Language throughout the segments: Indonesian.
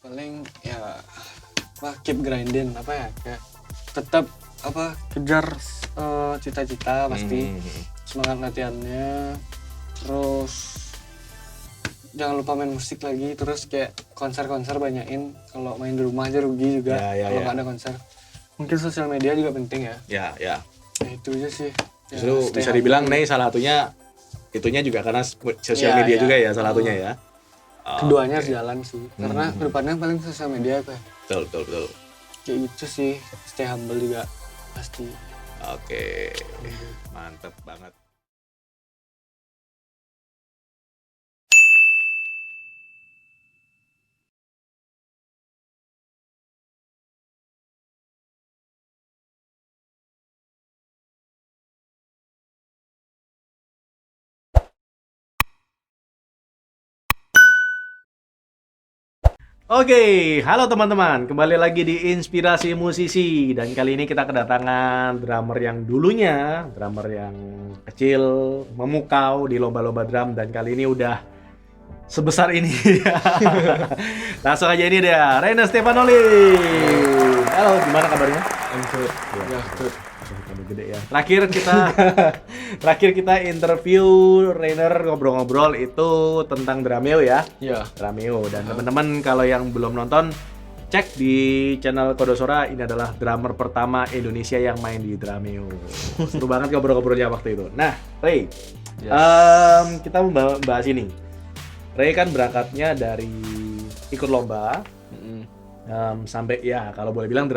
Paling ya keep grinding kayak tetap kejar cita-cita pasti. Semangat latihannya, terus jangan lupa main musik lagi, terus kayak konser-konser banyain. Kalau main di rumah aja rugi juga kalau nggak ada konser. Mungkin sosial media juga penting ya. Ya. Nah, itu aja sih. Justru bisa dibilang nih salah satunya itunya juga karena sosial media juga ya salah satunya ya. Keduanya harus jalan sih. Karena kedepannya paling sosial media apa ya. Betul. Kayak gitu sih, stay humble juga pasti. Oke. Mantep banget. Oke, halo teman-teman, kembali lagi di Inspirasi Musisi. Dan kali ini kita kedatangan drummer yang dulunya, drummer yang kecil, memukau di lomba-lomba drum. Dan kali ini udah sebesar ini. Langsung aja ini dia, Rainer Stefanoli. Halo, gimana kabarnya? Good. Ya, good. Gede ya. Terakhir kita interview Rainer ngobrol-ngobrol itu tentang Drameo ya. Iya. Drameo, dan teman-teman kalau yang belum nonton cek di channel Kodosora, ini adalah drummer pertama Indonesia yang main di Drameo. Seru banget ngobrol-ngobrolnya waktu itu. Nah, Ray, kita membahas ini. Ray kan berangkatnya dari ikut lomba sampai ya kalau boleh bilang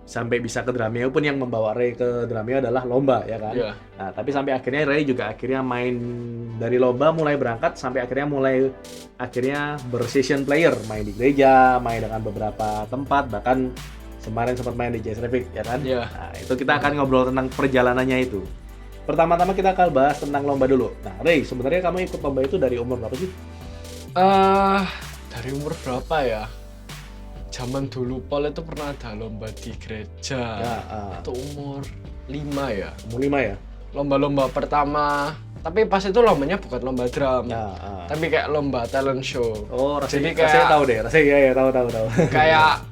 sampai bisa ke Drameo pun yang membawa Ray ke Drameo adalah lomba ya kan. Yeah. Nah, tapi sampai akhirnya Ray juga akhirnya main dari lomba, mulai berangkat sampai akhirnya bersession player, main di gereja, main dengan beberapa tempat, bahkan kemarin sempat main di Jazz Traffic ya kan. Yeah. Nah, itu kita akan ngobrol tentang perjalanannya itu. Pertama-tama kita akan bahas tentang lomba dulu. Nah, Ray, sebenarnya kamu ikut lomba itu dari umur berapa sih? Dari umur berapa ya? Zaman dulu Pol itu pernah ada lomba di gereja. Itu umur 5 ya. Umur 5 ya? Lomba-lomba pertama. Tapi pas itu lombanya bukan lomba drum. Tapi kayak lomba talent show. Oh, jadi rasanya tahu deh. Rasanya tahu. Kayak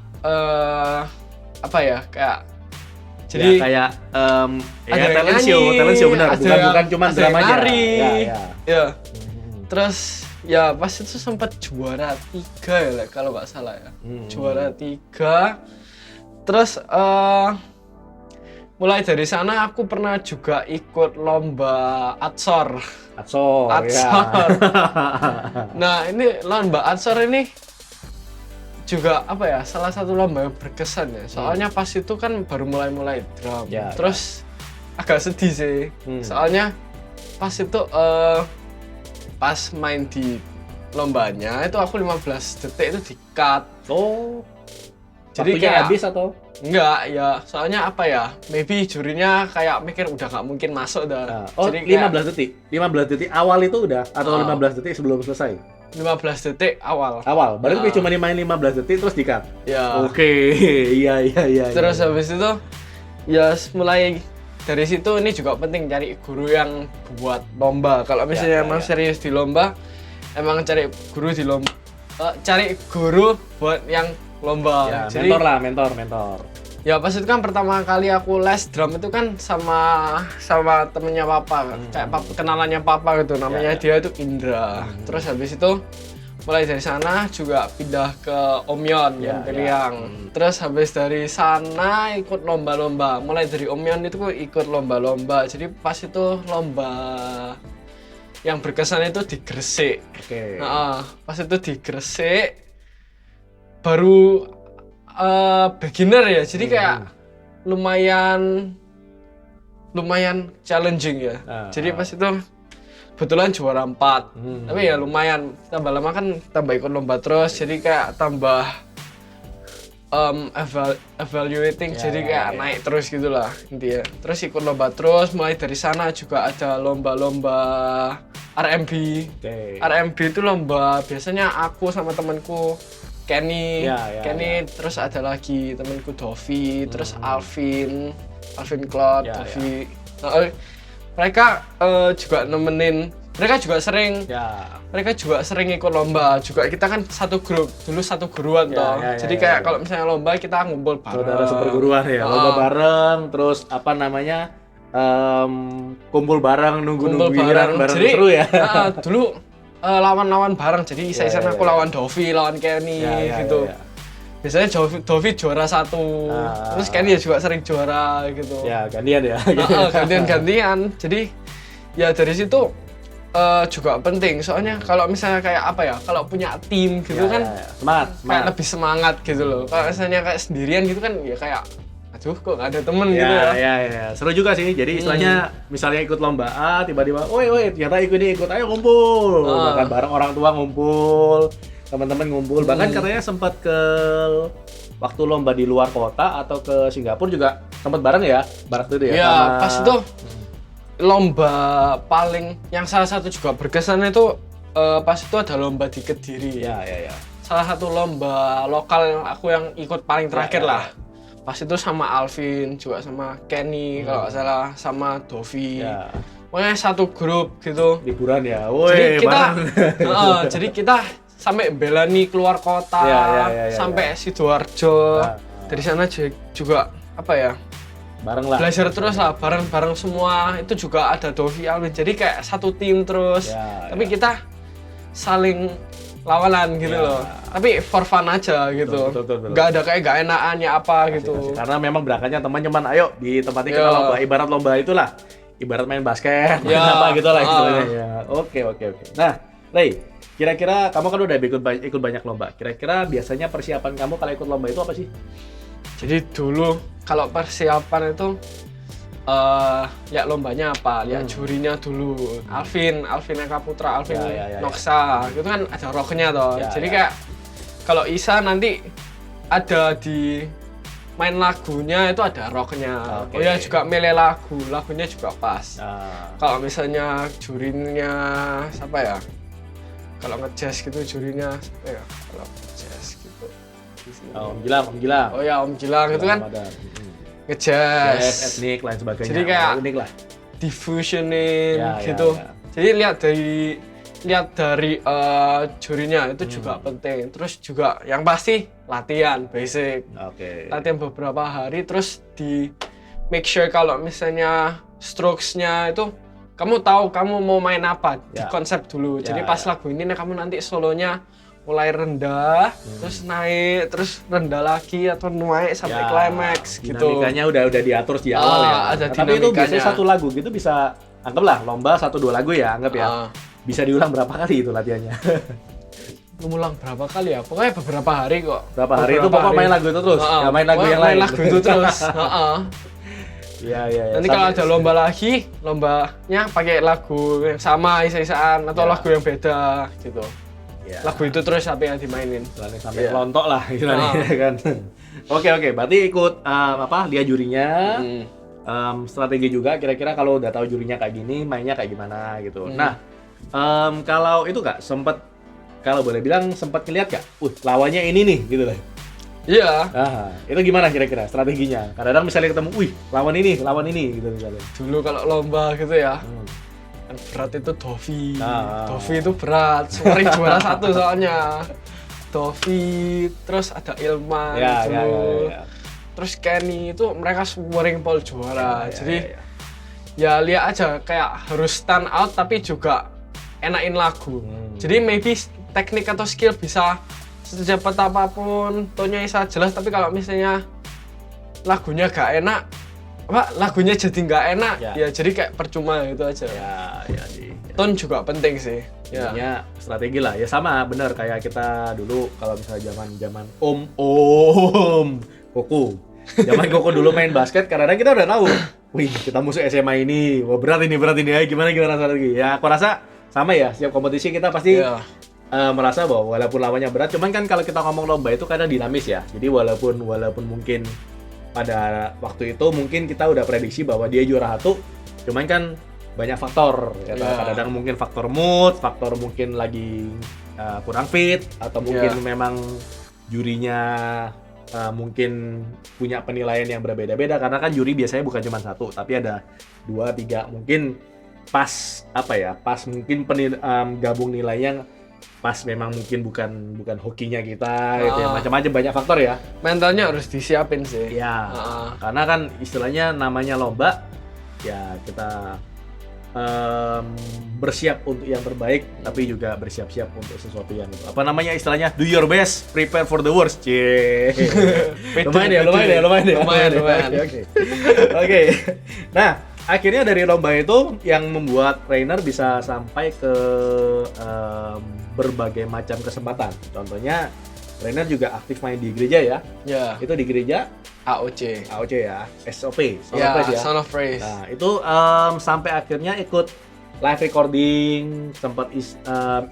kayak jadi ya, kayak talent show benar. Bukan cuma drama aja. Ya. Terus ya pas itu sempat juara 3 ya kalau nggak salah ya. Juara 3. Terus mulai dari sana aku pernah juga ikut lomba Atsor. Ya. Nah, ini lomba Atsor ini juga salah satu lomba yang berkesan ya. Soalnya pas itu kan baru mulai drum. Terus agak sedih sih. Soalnya pas itu pas main di lombanya itu aku 15 detik itu di-cut. Oh. Jadi kayak habis atau? Enggak, ya. Soalnya maybe jurinya kayak mikir udah nggak mungkin masuk dah. Jadi 15 detik. 15 detik awal itu udah atau 15 detik sebelum selesai? 15 detik awal. Berarti cuma main 15 detik terus di-cut. Ya. Oke. Iya. Terus habis itu ya mulai dari situ ini juga penting cari guru yang buat lomba. Kalau misalnya emang serius di lomba, emang cari guru buat yang lomba. Ya, jadi mentor. Ya pas itu kan pertama kali aku les drum itu kan sama temennya papa, kayak kenalannya papa gitu, namanya dia itu Indra. Terus habis itu mulai dari sana juga pindah ke Om Yon yang Piliang. Terus habis dari sana ikut lomba-lomba. Mulai dari Om Yon itu ikut lomba-lomba. Jadi pas itu lomba yang berkesan itu di Gresik. Oke. Pas itu di Gresik baru beginner ya. Jadi kayak lumayan challenging ya. Jadi pas itu kebetulan juara 4. Tapi ya lumayan, tambah lama kan tambah ikut lomba terus, jadi kayak tambah evaluating, jadi kayak naik terus gitulah intinya. Terus ikut lomba terus, mulai dari sana juga ada lomba-lomba R&B. R&B itu lomba biasanya aku sama temanku Kenny, terus ada lagi temanku Dovi, terus Alvin Claude, Dovi. Mereka juga nemenin mereka juga sering ikut lomba juga. Kita kan satu grup dulu, satu guruan toh. Jadi kayak kalau misalnya lomba kita ngumpul bareng. Saudara seperguruan ya, lomba bareng, terus apa namanya kumpul bareng, nunggu giliran bareng. Jadi, seru ya. Dulu lawan-lawan bareng. Jadi isa-isan aku lawan Dovi, lawan Kenny gitu. Biasanya Dovi juara 1, terus Kenny juga sering juara gitu. Ya gantian ya. Gantian. Jadi ya dari situ juga penting. Soalnya kalau misalnya kayak apa ya, kalau punya tim gitu kan semangat. Kayak lebih semangat gitu loh. Kalau misalnya kayak sendirian gitu kan ya kayak aduh kok gak ada temen gitu ya. Ya. Seru juga sih. Jadi istilahnya misalnya ikut lomba A, tiba-tiba, woi, ternyata ikut, ayo ngumpul. Bahkan bareng orang tua ngumpul, teman-teman ngumpul. Bahkan katanya sempat ke waktu lomba di luar kota atau ke Singapura juga sempat bareng ya, barak itu ya. Iya, pas itu lomba paling yang salah satu juga berkesan itu pas itu ada lomba di Kediri. Ya. Salah satu lomba lokal yang ikut paling terakhir lah. Pas itu sama Alvin, juga sama Kenny kalau nggak salah, sama Dovi. Pokoknya satu grup gitu. Liburan ya, jadi kita sampai Belani keluar kota, sampai Sidoarjo. Dari sana juga apa ya? Bareng lah. Belajar terus lah, bareng semua. Itu juga ada Dovi, Alvin. Jadi kayak satu tim terus. Tapi kita saling lawanan gitu loh. Tapi for fun aja gitu. Betul. Gak ada kayak gak enakannya apa gitu. Karena memang berangkatnya teman-teman, ayo di tempat ini kita lomba. Ibarat lomba itulah. Ibarat main basket, main apa gitu lah istilahnya. Oke. Nah, Ray, kira-kira kamu kan udah ikut banyak lomba. Kira-kira biasanya persiapan kamu kalau ikut lomba itu apa sih? Jadi dulu kalau persiapan itu ya lombanya apa, lihat jurinya dulu. Alvin Eka Putra, Alvin Noksa, itu kan ada rocknya toh. Jadi kayak kalau Isa nanti ada di main lagunya itu ada rocknya. Oh ya juga milih lagunya juga pas. Kalau misalnya jurinya siapa ya? Kalau nge-jazz gitu jurinya siapa ya? Kalau nge-jazz gitu. Om Gilang. Oh ya Om Gilang itu kan nge-jazz, etnik lain sebagainya. jadi kayak unik lah, diffusionin gitu. Jadi lihat dari jurinya itu juga penting. Terus juga yang pasti latihan basic. Latihan beberapa hari, terus di make sure kalau misalnya strokes-nya itu kamu tahu kamu mau main apa, di konsep dulu. Jadi pas lagu ini kamu nanti solonya mulai rendah, terus naik, terus rendah lagi atau naik sampai climax gitu. Dinamikanya udah diatur di awal ya. Tapi itu biasanya satu lagu gitu bisa, anggaplah lomba 1-2 lagu ya, anggap ya. Bisa diulang berapa kali itu latihannya? Ngulang berapa kali ya? Pokoknya beberapa hari kok. Berapa hari itu pokoknya main lagu itu terus? Nggak main lagu yang lain? Main lagu itu terus. Iya. Nanti kalau ada lomba lagi, lombanya pakai lagu yang sama, isa-isaan, atau lagu yang beda gitu. Lagu itu terus apa yang dimainin sampai lontok lah istilahnya kan. Oke, berarti ikut lihat jurinya, strategi juga kira-kira kalau udah tahu jurinya kayak gini mainnya kayak gimana gitu. Nah kalau itu Kak kalau boleh bilang sempat ngeliat Kak, lawannya ini nih gitu lah. Iya. Itu gimana kira-kira strateginya? Kadang-kadang misalnya ketemu, lawan ini gitu misalnya. Dulu kalau lomba gitu ya. Yang berat itu Dovi. Dovi itu berat, sering juara 1 soalnya. Dovi, terus ada Ilman dulu. Terus Kenny itu mereka sering pol juara. Jadi ya lihat aja kayak harus stand out tapi juga enakin lagu. Jadi maybe teknik atau skill bisa secepat apapun, tone-nya bisa jelas, tapi kalau misalnya lagunya gak enak, lagunya jadi nggak enak, ya jadi kayak percuma gitu aja. Ya sih. Tone juga penting sih. Intinya strategi lah. Ya sama, bener kayak kita dulu kalau misalnya zaman Om Koko. Zaman Koko dulu main basket, karena kita udah tahu, kita musuh SMA ini, berat ini ya, gimana strategi. Ya aku rasa sama ya, setiap kompetisi kita pasti merasa bahwa walaupun lawannya berat, cuman kan kalau kita ngomong lomba itu kadang dinamis ya. Jadi walaupun mungkin pada waktu itu mungkin kita udah prediksi bahwa dia juara 1, cuman kan banyak faktor ya. Kadang-kadang mungkin faktor mood, faktor mungkin lagi kurang fit, atau mungkin memang jurinya mungkin punya penilaian yang berbeda-beda, karena kan juri biasanya bukan cuma 1 tapi ada 2, 3, mungkin pas pas mungkin gabung nilainya pas memang mungkin bukan hokinya kita gitu ya, macam-macam banyak faktor ya. Mentalnya harus disiapin sih. Ya, karena kan istilahnya namanya lomba, ya kita bersiap untuk yang terbaik, tapi juga bersiap-siap untuk sesuatu yang apa namanya istilahnya do your best, prepare for the worst. Lumayan ya. Oke. Nah, akhirnya dari lomba itu yang membuat Rainer bisa sampai ke berbagai macam kesempatan. Contohnya Rainer juga aktif main di gereja ya. Ya. Itu di gereja AOC ya, SOP, Son of Praise. Nah, itu sampai akhirnya ikut live recording, sempat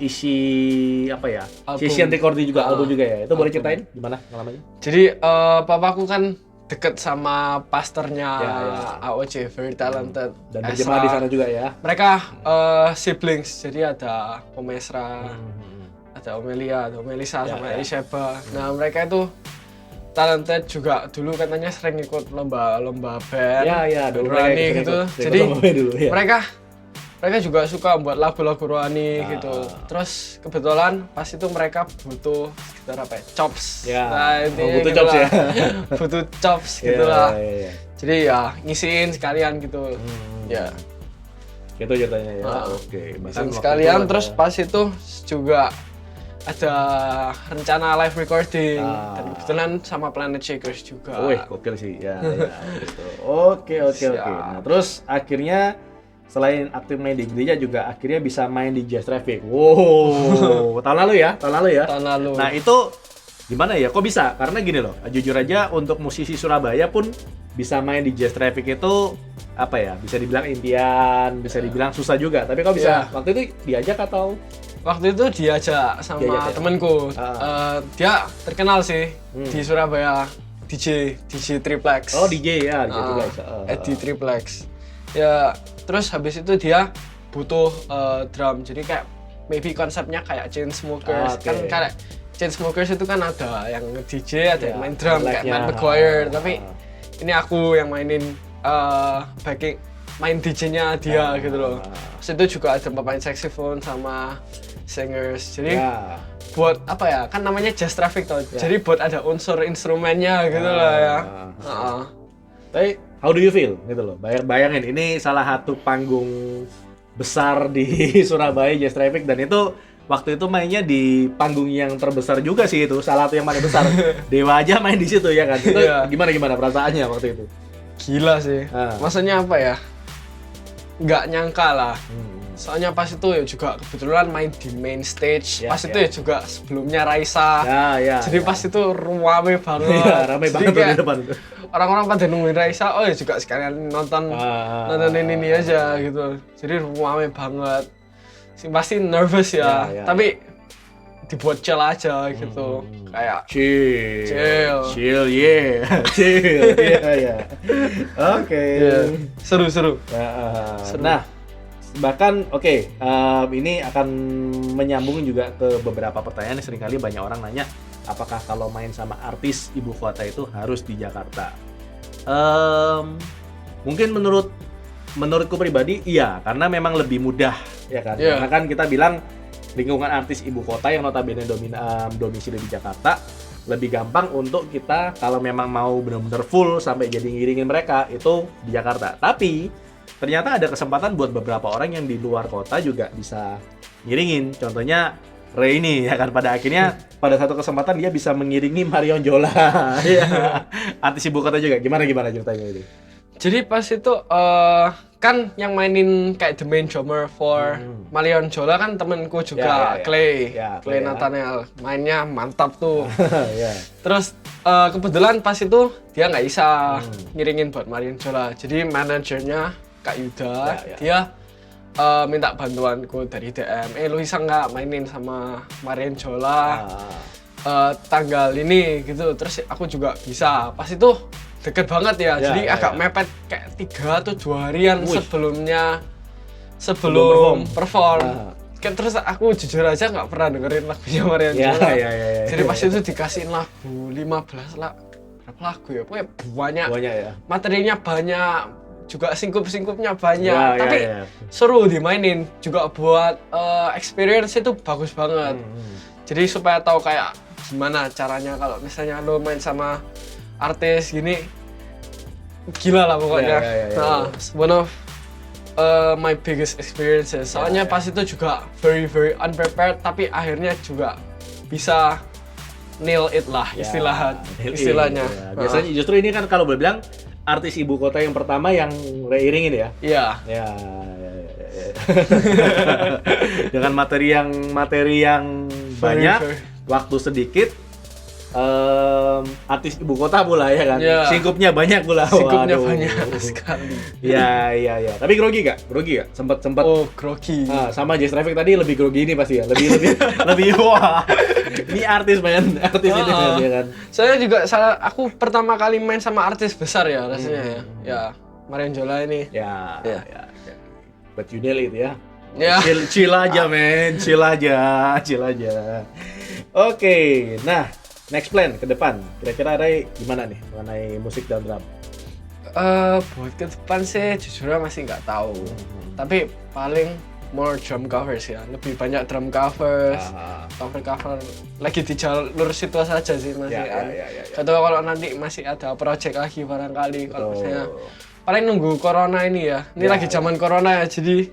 isi session recording juga, album juga ya. Itu boleh ceritain gimana pengalamannya? Jadi papaku kan deket sama pastornya AOC, very talented. Dan berjemaah di sana juga ya. Mereka siblings, jadi ada Om Esra, ada Om Elia, ada Om Elisa, sama Elisheba. Nah, mereka itu talented juga, dulu katanya sering ikut lomba band. Dulu rohani gitu. Jadi dulu, mereka juga suka buat lagu-lagu rohani gitu. Terus kebetulan pas itu mereka butuh sekitar chops. Nah, butuh chops ya. Butuh chops gitulah. Jadi ya ngisiin sekalian gitu. Ya. Gitu ceritanya ya. Oke, ngisiin sekalian terus pas itu juga ada rencana live recording dan kebetulan sama Planet Shakers juga. Wih, gokil sih ya gitu. Oke. Nah, terus akhirnya selain aktif main di gereja juga akhirnya bisa main di Jazz Traffic. Wow, tahun lalu ya? Tahun lalu. Nah, itu gimana ya? Kok bisa? Karena gini loh, jujur aja untuk musisi Surabaya pun bisa main di Jazz Traffic itu bisa dibilang impian, bisa dibilang susah juga. Tapi kok bisa? Waktu itu diajak atau? Waktu itu diajak sama temenku. Dia terkenal sih di Surabaya, DJ Triplex. Oh, DJ ya, DJ Triplex. Eddie Triplex. Ya, terus habis itu dia butuh drum. Jadi kayak maybe konsepnya kayak Chainsmokers. Kan kayak Chainsmokers itu kan ada yang DJ, ada yang main drum kayak Matt McGuire. Tapi ini aku yang mainin backing, main DJ-nya dia gitu loh. Terus itu juga ada pemain saxophone sama singers. Jadi buat kan namanya Jazz Traffic toh. Jadi buat ada unsur instrumennya gitu loh ya. Tapi how do you feel gitu loh? Bayangin ini salah satu panggung besar di Surabaya, Jazz Traffic, dan itu waktu itu mainnya di panggung yang terbesar juga sih, itu salah satu yang paling besar. Dewa aja main di situ ya kan. Itu gimana perasaannya waktu itu? Gila sih. Maksudnya nggak nyangka lah. Soalnya pas itu ya juga kebetulan main di main stage. Pas itu ya juga sebelumnya Raisa. Jadi pas itu rame banget. Rame banget di depan itu. Orang-orang pada nungguin Raisa, ya juga sekalian nontonin ini aja gitu. Jadi rame banget. Pasti nervous ya. Tapi dibuat chill aja gitu. Kayak chill, yeah. Oke. Seru. Nah, bahkan ini akan menyambung juga ke beberapa pertanyaan yang seringkali banyak orang nanya, apakah kalau main sama artis ibu kota itu harus di Jakarta? Mungkin menurutku pribadi iya, karena memang lebih mudah ya kan. Karena kan kita bilang lingkungan artis ibu kota yang notabene domisili di Jakarta lebih gampang untuk kita kalau memang mau benar-benar full sampai jadi ngiringin mereka itu di Jakarta. Tapi ternyata ada kesempatan buat beberapa orang yang di luar kota juga bisa ngiringin. Contohnya Ray ini ya kan, pada akhirnya pada satu kesempatan dia bisa mengiringi Marion Jola. Artis ibu kota juga. Gimana ceritanya ini? Jadi pas itu kan yang mainin kayak the main drummer for Marion Jola kan temenku juga, Clay Nathaniel. Mainnya mantap tuh. Terus kebetulan pas itu dia nggak bisa ngiringin buat Marion Jola. Jadi manajernya Kak Yuda, dia minta bantuanku dari DM. Lu bisa nggak mainin sama Marion Jola tanggal ini gitu. Terus aku juga bisa. Pas itu deket banget ya, jadi agak mepet kayak 3 atau 2 harian sebelum perform. Terus aku jujur aja nggak pernah dengerin lagunya Marion Jola. Jadi pas itu dikasihin lagu 15 lah, berapa lagu ya? Pokoknya banyak ya. Materinya banyak, juga singkup-singkupnya banyak, Ya, tapi ya. seru dimainin juga buat experience itu bagus banget. Jadi supaya tahu kayak gimana caranya kalau misalnya lo main sama artis gini, gila lah pokoknya. Ya. Nah, one of my biggest experiences. Soalnya pas itu juga very unprepared, tapi akhirnya juga bisa nail it lah istilahnya. Ya. Biasanya justru ini kan kalau boleh bilang artis ibu kota yang pertama yang reiringin ya. Iya. Ya. Dengan materi yang banyak, waktu sedikit, artis ibu kota pula ya kan. Ya. Singkupnya banyak pula. Singkupnya Waduh. banyak sekali. Ya. Tapi grogi gak? Sempat. Oh, grogi. Sama Jazz Traffic tadi lebih grogi ini pasti ya. Lebih wah. Ini artis ini ya kan. Saya juga aku pertama kali main sama artis besar ya rasanya ya. Ya, Marion Jola ini. Ya. But you nail it ya. Ya. Chill aja men, chill aja. Oke, nah next plan ke depan. Kira-kira Ray gimana nih mengenai musik dan drum? Buat ke depan sih jujur masih nggak tahu. Tapi paling more drum covers ya, lebih banyak drum covers, cover lagi di jalur situ saja sih masih. Atau kalau nanti masih ada project lagi barangkali kalau misalnya paling nunggu corona ini ya. Ini lagi zaman corona ya, jadi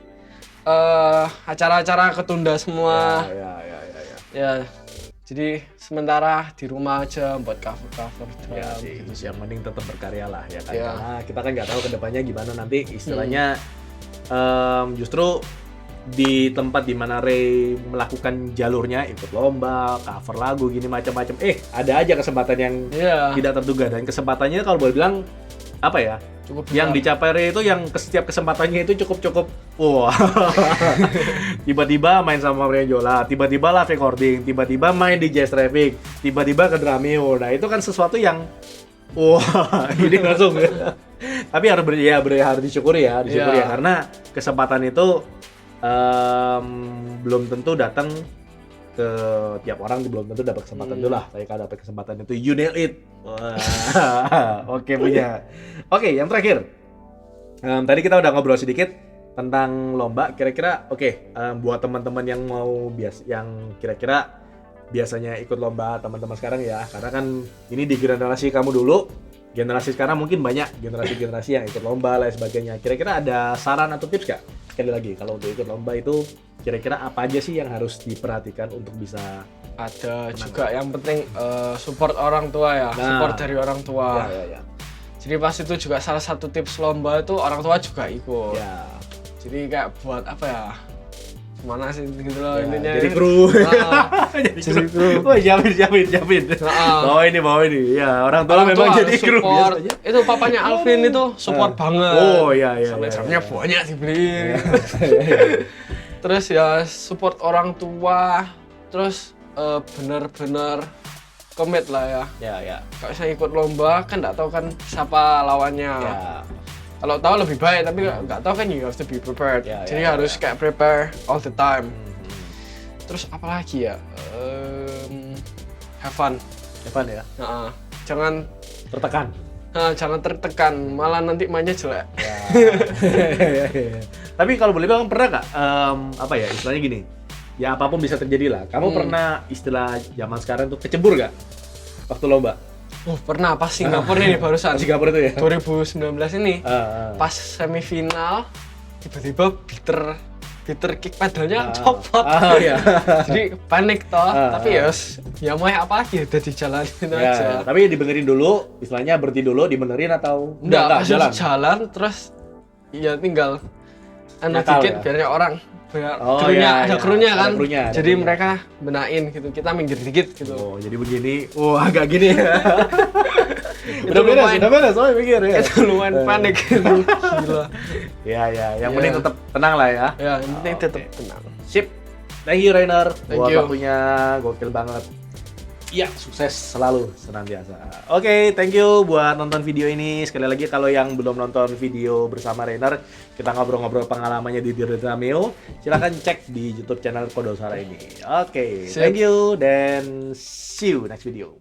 acara-acara ketunda semua. Ya. Jadi sementara di rumah aja buat cover drum gitu sih. Yang penting tetap berkarya lah ya kan. Ya. Karena kita kan nggak tahu kedepannya gimana nanti istilahnya. Justru di tempat dimana Ray melakukan jalurnya, ikut lomba, cover lagu gini macam-macam, ada aja kesempatan yang tidak terduga, dan kesempatannya kalau boleh bilang apa ya, Cukup yang dicapai Ray itu yang setiap kesempatannya itu cukup wah. Tiba-tiba main sama Marion Jola, tiba-tiba live recording, tiba-tiba main di Jazz Traffic, tiba-tiba ke Drameo. Nah itu kan sesuatu yang wah, ini langsung ya. Tapi harus disyukuri ya karena kesempatan itu belum tentu datang ke tiap orang, belum tentu dapat kesempatan itu lah. Saya kalau dapat kesempatan itu you nail it. Wah. Oke punya. Oke, yang terakhir. Tadi kita udah ngobrol sedikit tentang lomba. Kira-kira buat teman-teman yang yang kira-kira biasanya ikut lomba teman-teman sekarang ya, karena kan ini di generasi kamu dulu, generasi sekarang mungkin banyak generasi yang ikut lomba lain sebagainya. Kira-kira ada saran atau tips gak? Sekali lagi, kalau untuk ikut lomba itu kira-kira apa aja sih yang harus diperhatikan untuk bisa ada juga yang penting support orang tua ya, support dari orang tua. Ya. Jadi pas itu juga salah satu tips lomba itu orang tua juga ikut. Ya. Jadi kayak buat apa ya? Mana sih gitu loh intinya. Jadi kru. Jadi kru. Wah, jamin. Bawa ini. Ya, orang tua memang jadi kru biasanya. Itu papanya Alvin itu support banget. Oh, iya. Sampai jamnya banyak dibeli. Terus ya support orang tua. Terus bener-bener komit lah ya. Ya. Kalau saya ikut lomba kan nggak tahu kan siapa lawannya. Ya. Kalau tahu lebih baik, tapi nggak tahu kan you have to be prepared. Jadi harus kayak prepare all the time. Terus apa lagi ya? Have fun ya. Jangan Tertekan. Jangan tertekan, malah nanti mainnya jelek. Ya. Tapi kalau boleh bilang pernah nggak istilahnya gini? Ya apapun bisa terjadi lah. Kamu pernah istilah zaman sekarang tuh kecebur nggak waktu lomba? Oh pernah, pas Singapura ini barusan. Singapura itu ya? 2019 ini. Pas semifinal, tiba-tiba bitter kick pedalnya copot. Iya. Jadi panik toh, tapi ya mau apa lagi udah dijalanin aja. Tapi dibenerin dulu, istilahnya berhenti dulu, dibenerin atau enggak jalan terus ya tinggal dikit biarnya orang krunya kan. Jadi mereka benain gitu, kita minggir dikit gitu. Oh, jadi begini. Agak gini ya. Udah beres, soalnya mikir ya. Itu lumayan panik gitu. Gila. Ya, yang penting tetap tenang lah ya. Ya, yang penting tetap tenang. Sip. Thank you Rainer. Thank you. Waktunya gokil banget. Iya, sukses selalu senantiasa. Oke, thank you buat nonton video ini. Sekali lagi kalau yang belum nonton video bersama Rainer, kita ngobrol-ngobrol pengalamannya di Drameo, silahkan cek di YouTube channel Kodosora ini. Oke, thank you dan see you next video.